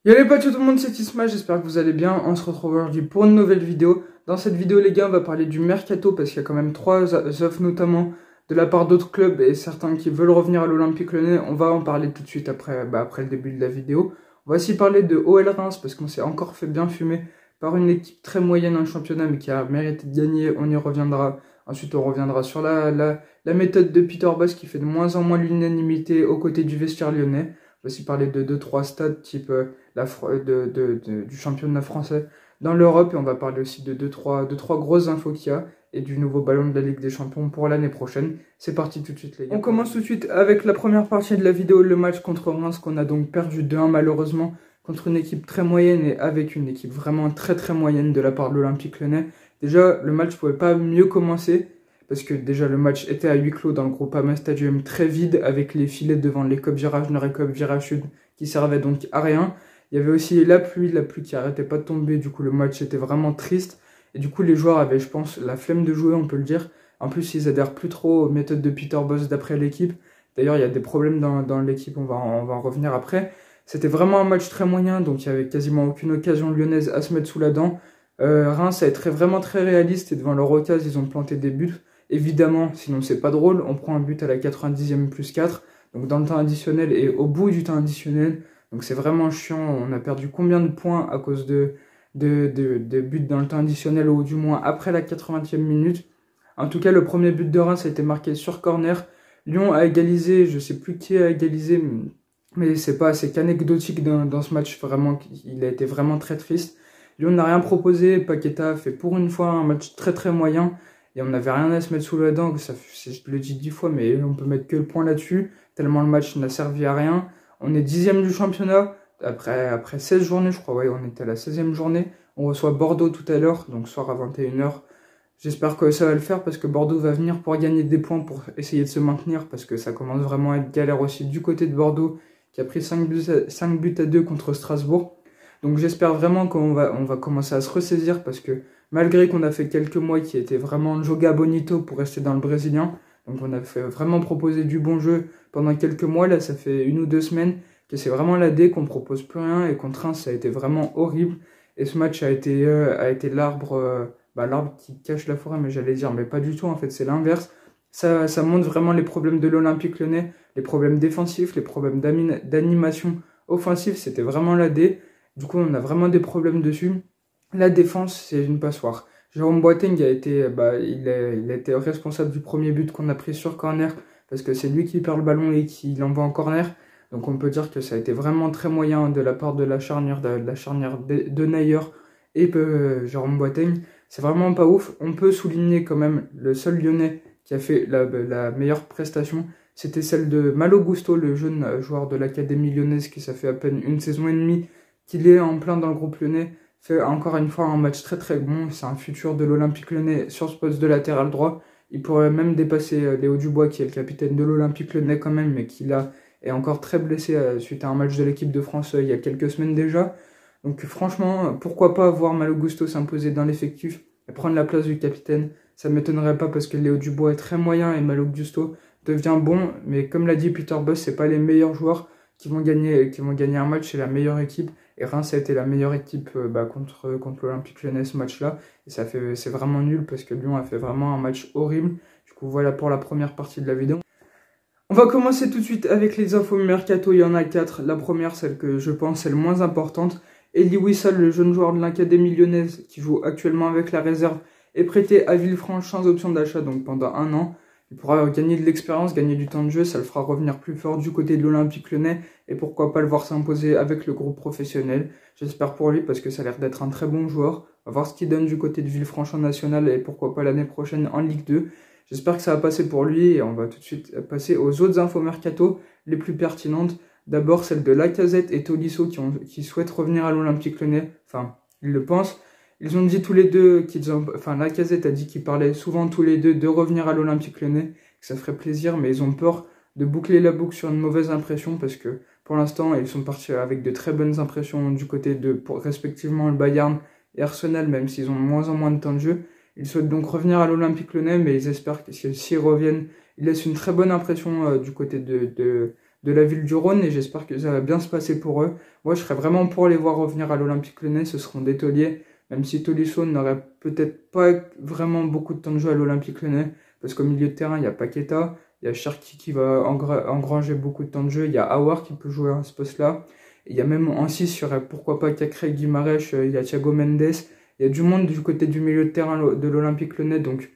Yo les potes, tout le monde, c'est Isma, j'espère que vous allez bien. On se retrouve aujourd'hui pour une nouvelle vidéo. Dans cette vidéo, les gars, on va parler du mercato parce qu'il y a quand même trois offres, notamment de la part d'autres clubs et certains qui veulent revenir à l'Olympique Lyonnais. On va en parler tout de suite après le début de la vidéo. On va aussi parler de OL Reims parce qu'on s'est encore fait bien fumer par une équipe très moyenne en championnat mais qui a mérité de gagner. On y reviendra. Ensuite, on reviendra sur la méthode de Peter Bosz qui fait de moins en moins l'unanimité aux côtés du vestiaire lyonnais. On va aussi parler de 2-3 stats type du championnat français dans l'Europe et on va parler aussi de 2-3 grosses infos qu'il y a et du nouveau ballon de la Ligue des Champions pour l'année prochaine. C'est parti tout de suite les gars. On commence tout de suite avec la première partie de la vidéo, le match contre Reims qu'on a donc perdu 2-1 malheureusement contre une équipe très moyenne et avec une équipe vraiment très moyenne de la part de l'Olympique Lyonnais. Déjà le match pouvait pas mieux commencer parce que déjà le match était à huis clos dans le Groupama Stadium très vide avec les filets devant les Cop Virage Nord et Cop Virage Sud qui servaient donc à rien. Il y avait aussi la pluie qui arrêtait pas de tomber, du coup le match était vraiment triste. Et du coup les joueurs avaient, je pense, la flemme de jouer, on peut le dire. En plus ils adhèrent plus trop aux méthodes de Peter Bosz d'après l'équipe. D'ailleurs il y a des problèmes dans l'équipe, on va en revenir après. C'était vraiment un match très moyen, donc il y avait quasiment aucune occasion lyonnaise à se mettre sous la dent. Reims a été vraiment très réaliste et devant leur occasion ils ont planté des buts. Évidemment, sinon c'est pas drôle, on prend un but à la 90e plus 4, donc dans le temps additionnel et au bout du temps additionnel. Donc c'est vraiment chiant, on a perdu combien de points à cause de buts dans le temps additionnel ou du moins après la 80e minute. En tout cas, le premier but de Reims a été marqué sur corner. Lyon a égalisé, je sais plus qui a égalisé, mais c'est qu'anecdotique dans ce match, vraiment, il a été vraiment très triste. Lyon n'a rien proposé, Paqueta a fait pour une fois un match très moyen. Et on n'avait rien à se mettre sous la dent, je le dis 10 fois, mais on peut mettre que le point là-dessus, tellement le match n'a servi à rien. On est 10e du championnat, après 16 journées, je crois, ouais, on était à la 16e journée. On reçoit Bordeaux tout à l'heure, donc soir à 21h. J'espère que ça va le faire parce que Bordeaux va venir pour gagner des points, pour essayer de se maintenir, parce que ça commence vraiment à être galère aussi du côté de Bordeaux, qui a pris 5 buts à 2 contre Strasbourg. Donc j'espère vraiment qu'on va commencer à se ressaisir parce que malgré qu'on a fait quelques mois qui étaient vraiment joga bonito pour rester dans le brésilien, donc on a fait vraiment proposer du bon jeu pendant quelques mois, là ça fait 1 ou 2 semaines que c'est vraiment la D, qu'on propose plus rien et contre Reims ça a été vraiment horrible. Et ce match a été l'arbre qui cache la forêt, mais j'allais dire, mais pas du tout en fait, c'est l'inverse. Ça montre vraiment les problèmes de l'Olympique Lyonnais, les problèmes défensifs, les problèmes d'animation offensive, c'était vraiment la D. Du coup, on a vraiment des problèmes dessus. La défense, c'est une passoire. Jérôme Boateng il a été responsable du premier but qu'on a pris sur corner parce que c'est lui qui perd le ballon et qui l'envoie en corner. Donc on peut dire que ça a été vraiment très moyen de la part de la charnière de Neuer et Jérôme Boateng. C'est vraiment pas ouf. On peut souligner quand même le seul Lyonnais qui a fait la meilleure prestation. C'était celle de Malo Gusto, le jeune joueur de l'Académie lyonnaise qui ça fait à peine 1 saison et demie qu'il est en plein dans le groupe lyonnais, fait encore une fois un match très bon. C'est un futur de l'Olympique Lyonnais sur ce poste de latéral droit. Il pourrait même dépasser Léo Dubois, qui est le capitaine de l'Olympique Lyonnais quand même, mais qui là est encore très blessé suite à un match de l'équipe de France il y a quelques semaines déjà. Donc franchement, pourquoi pas voir Malo Gusto s'imposer dans l'effectif et prendre la place du capitaine. Ça ne m'étonnerait pas parce que Léo Dubois est très moyen et Malo Gusto devient bon, mais comme l'a dit Peter Bosz, c'est pas les meilleurs joueurs qui vont gagner un match, c'est la meilleure équipe. Et Reims a été la meilleure équipe contre l'Olympique Lyonnais ce match-là. Et c'est vraiment nul parce que Lyon a fait vraiment un match horrible. Du coup, voilà pour la première partie de la vidéo. On va commencer tout de suite avec les infos mercato. Il y en a 4. La première, celle que je pense est le moins importante. Elie Wissal, le jeune joueur de l'Académie lyonnaise qui joue actuellement avec la réserve, est prêté à Villefranche sans option d'achat, donc pendant 1 an. Il pourra gagner de l'expérience, gagner du temps de jeu, ça le fera revenir plus fort du côté de l'Olympique Lyonnais et pourquoi pas le voir s'imposer avec le groupe professionnel. J'espère pour lui parce que ça a l'air d'être un très bon joueur. On va voir ce qu'il donne du côté de Villefranche en national et pourquoi pas l'année prochaine en Ligue 2. J'espère que ça va passer pour lui et on va tout de suite passer aux autres infos mercato les plus pertinentes. D'abord celle de Lacazette et Tolisso qui souhaitent revenir à l'Olympique Lyonnais. Enfin, ils le pensent. Ils ont dit tous les deux Lacazette a dit qu'ils parlaient souvent tous les deux de revenir à l'Olympique Lyonnais, que ça ferait plaisir, mais ils ont peur de boucler la boucle sur une mauvaise impression parce que pour l'instant, ils sont partis avec de très bonnes impressions du côté respectivement le Bayern et Arsenal, même s'ils ont de moins en moins de temps de jeu. Ils souhaitent donc revenir à l'Olympique Lyonnais, mais ils espèrent que s'ils reviennent, ils laissent une très bonne impression du côté de de la ville du Rhône et j'espère que ça va bien se passer pour eux. Moi, je serais vraiment pour les voir revenir à l'Olympique Lyonnais, ce seront des tauliers, même si Tolisso n'aurait peut-être pas vraiment beaucoup de temps de jeu à l'Olympique Lyonnais, parce qu'au milieu de terrain, il y a Paqueta, il y a Cherki qui va engranger beaucoup de temps de jeu, il y a Aouar qui peut jouer à ce poste-là, et il y a même en 6, il y aurait pourquoi pas Kakré, Guimarães, il y a Thiago Mendes, il y a du monde du côté du milieu de terrain de l'Olympique Lyonnais, donc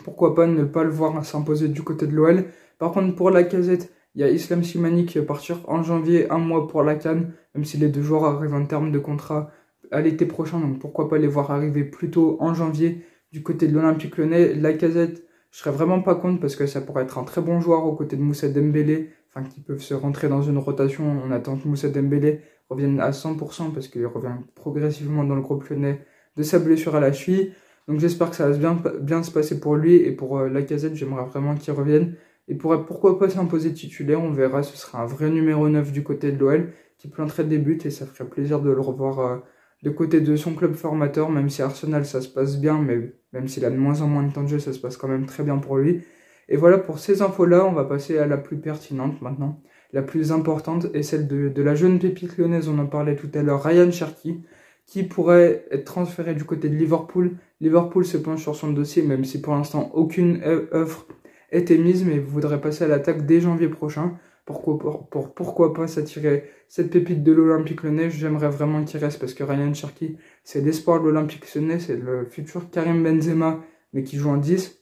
pourquoi pas ne pas le voir s'imposer du côté de l'OL. Par contre, pour Lacazette, il y a Islam Slimani qui va partir en janvier, un mois pour la CAN, même si les deux joueurs arrivent en termes de contrat à l'été prochain, donc pourquoi pas les voir arriver plus tôt en janvier du côté de l'Olympique Lyonnais. Lacazette, je serais vraiment pas contre parce que ça pourrait être un très bon joueur aux côtés de Moussa Dembélé, enfin qui peuvent se rentrer dans une rotation. On attend que Moussa Dembélé revienne à 100% parce qu'il revient progressivement dans le groupe lyonnais de sa blessure à la cheville. Donc j'espère que ça va bien se passer pour lui et pour Lacazette, j'aimerais vraiment qu'il revienne. Et pourquoi pas s'imposer titulaire, on verra, ce sera un vrai numéro 9 du côté de l'OL qui planterait des buts et ça ferait plaisir de le revoir de côté de son club formateur, même si Arsenal ça se passe bien, mais même s'il a de moins en moins de temps de jeu, ça se passe quand même très bien pour lui. Et voilà, pour ces infos-là, on va passer à la plus pertinente maintenant, la plus importante, et celle de la jeune pépite lyonnaise, on en parlait tout à l'heure, Ryan Cherki, qui pourrait être transféré du côté de Liverpool. Liverpool se penche sur son dossier, même si pour l'instant aucune offre est émise, mais voudrait passer à l'attaque dès janvier prochain. Pourquoi pas s'attirer cette pépite de l'Olympique Lyonnais. J'aimerais vraiment qu'il reste parce que Ryan Cherki, c'est l'espoir de l'Olympique Lyonnais, c'est le futur Karim Benzema, mais qui joue en 10.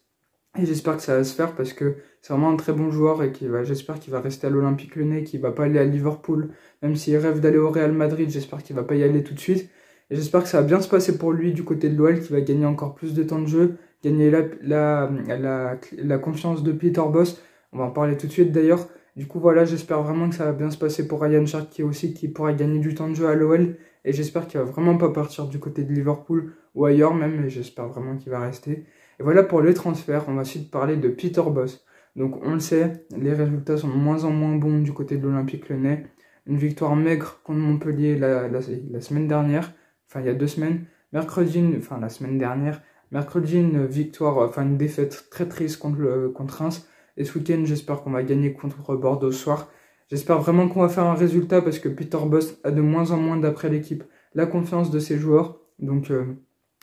Et j'espère que ça va se faire parce que c'est vraiment un très bon joueur et j'espère qu'il va rester à l'Olympique Lyonnais, qu'il va pas aller à Liverpool, même s'il rêve d'aller au Real Madrid, j'espère qu'il va pas y aller tout de suite. Et j'espère que ça va bien se passer pour lui du côté de l'OL, qui va gagner encore plus de temps de jeu, gagner la confiance de Peter Bosz. On va en parler tout de suite d'ailleurs. Du coup voilà, j'espère vraiment que ça va bien se passer pour Ryan Cherki aussi, qui pourra gagner du temps de jeu à l'OL. Et j'espère qu'il va vraiment pas partir du côté de Liverpool ou ailleurs même, et j'espère vraiment qu'il va rester. Et voilà pour les transferts, on va ensuite parler de Peter Bosz. Donc on le sait, les résultats sont de moins en moins bons du côté de l'Olympique Lyonnais. Une victoire maigre contre Montpellier la semaine dernière, enfin il y a 2 semaines. La semaine dernière, mercredi une victoire, une défaite très triste contre Reims. Et ce week-end, j'espère qu'on va gagner contre Bordeaux ce soir. J'espère vraiment qu'on va faire un résultat parce que Peter Bosz a de moins en moins, d'après l'équipe, la confiance de ses joueurs. Donc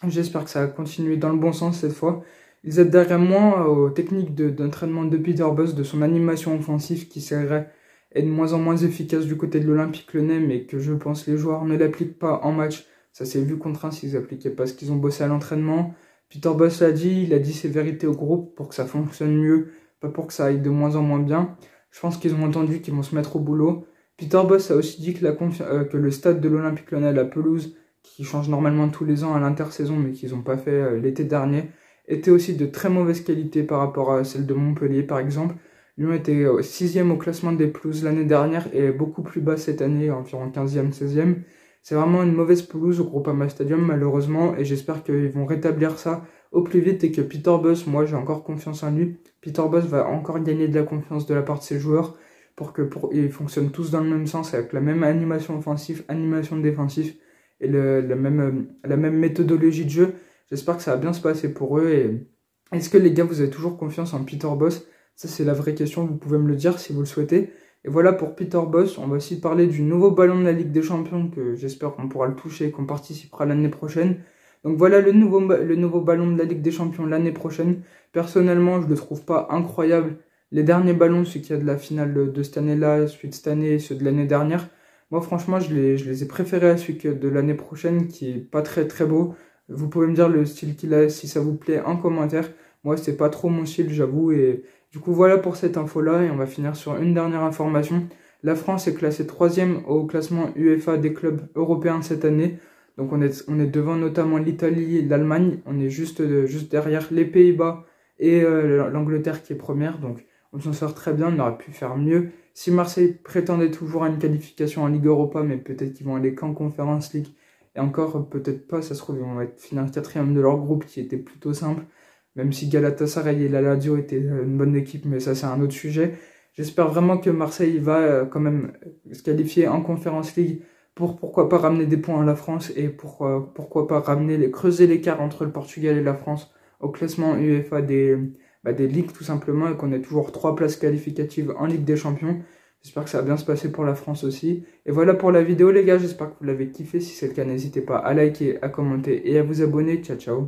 j'espère que ça va continuer dans le bon sens cette fois. Ils aident derrière moi aux techniques d'entraînement de Peter Bosz, de son animation offensive qui serait de moins en moins efficace du côté de l'Olympique Lyonnais, mais que je pense les joueurs ne l'appliquent pas en match. Ça s'est vu contre Reims, ils appliquaient pas ce qu'ils ont bossé à l'entraînement. Peter Bosz l'a dit, il a dit ses vérités au groupe pour que ça fonctionne mieux, pas pour que ça aille de moins en moins bien. Je pense qu'ils ont entendu qu'ils vont se mettre au boulot. Peter Bosz a aussi dit que le stade de l'Olympique Lyonnais, la pelouse, qui change normalement tous les ans à l'intersaison, mais qu'ils n'ont pas fait l'été dernier, était aussi de très mauvaise qualité par rapport à celle de Montpellier, par exemple. Lyon était 6e au classement des pelouses l'année dernière et beaucoup plus bas cette année, environ 15e, 16e. C'est vraiment une mauvaise pelouse au Groupama Stadium, malheureusement, et j'espère qu'ils vont rétablir ça au plus vite et que Peter Bosz, moi j'ai encore confiance en lui, Peter Bosz va encore gagner de la confiance de la part de ses joueurs pour qu'ils fonctionnent tous dans le même sens, avec la même animation offensive, animation défensive et la même méthodologie de jeu. J'espère que ça va bien se passer pour eux. Et est-ce que les gars, vous avez toujours confiance en Peter Bosz? Ça c'est la vraie question, vous pouvez me le dire si vous le souhaitez. Et voilà pour Peter Bosz. On va aussi parler du nouveau ballon de la Ligue des Champions, que j'espère qu'on pourra le toucher et qu'on participera l'année prochaine. Donc voilà le nouveau ballon de la Ligue des Champions l'année prochaine. Personnellement, je le trouve pas incroyable. Les derniers ballons, ceux qu'il y a de la finale de cette année-là, celui de cette année et ceux de l'année dernière, moi franchement je les ai préférés à celui de l'année prochaine, qui est pas très très beau. Vous pouvez me dire le style qu'il a si ça vous plaît en commentaire. Moi c'est pas trop mon style, j'avoue. Et du coup voilà pour cette info-là, et on va finir sur une dernière information. La France est classée 3e au classement UEFA des clubs européens cette année. Donc on est devant notamment l'Italie et l'Allemagne. On est juste derrière les Pays-Bas et l'Angleterre qui est première. Donc on s'en sort très bien, on aurait pu faire mieux. Si Marseille prétendait toujours à une qualification en Ligue Europa, mais peut-être qu'ils vont aller qu'en Conference League. Et encore peut-être pas, ça se trouve ils vont finir 4e de leur groupe qui était plutôt simple. Même si Galatasaray et la Lazio étaient une bonne équipe, mais ça c'est un autre sujet. J'espère vraiment que Marseille va quand même se qualifier en Conference League pour pourquoi pas ramener des points à la France et pourquoi pas creuser l'écart entre le Portugal et la France au classement UEFA des ligues tout simplement, et qu'on ait toujours 3 places qualificatives en Ligue des Champions. J'espère que ça va bien se passer pour la France aussi. Et voilà pour la vidéo les gars, j'espère que vous l'avez kiffé. Si c'est le cas, n'hésitez pas à liker, à commenter et à vous abonner. Ciao ciao.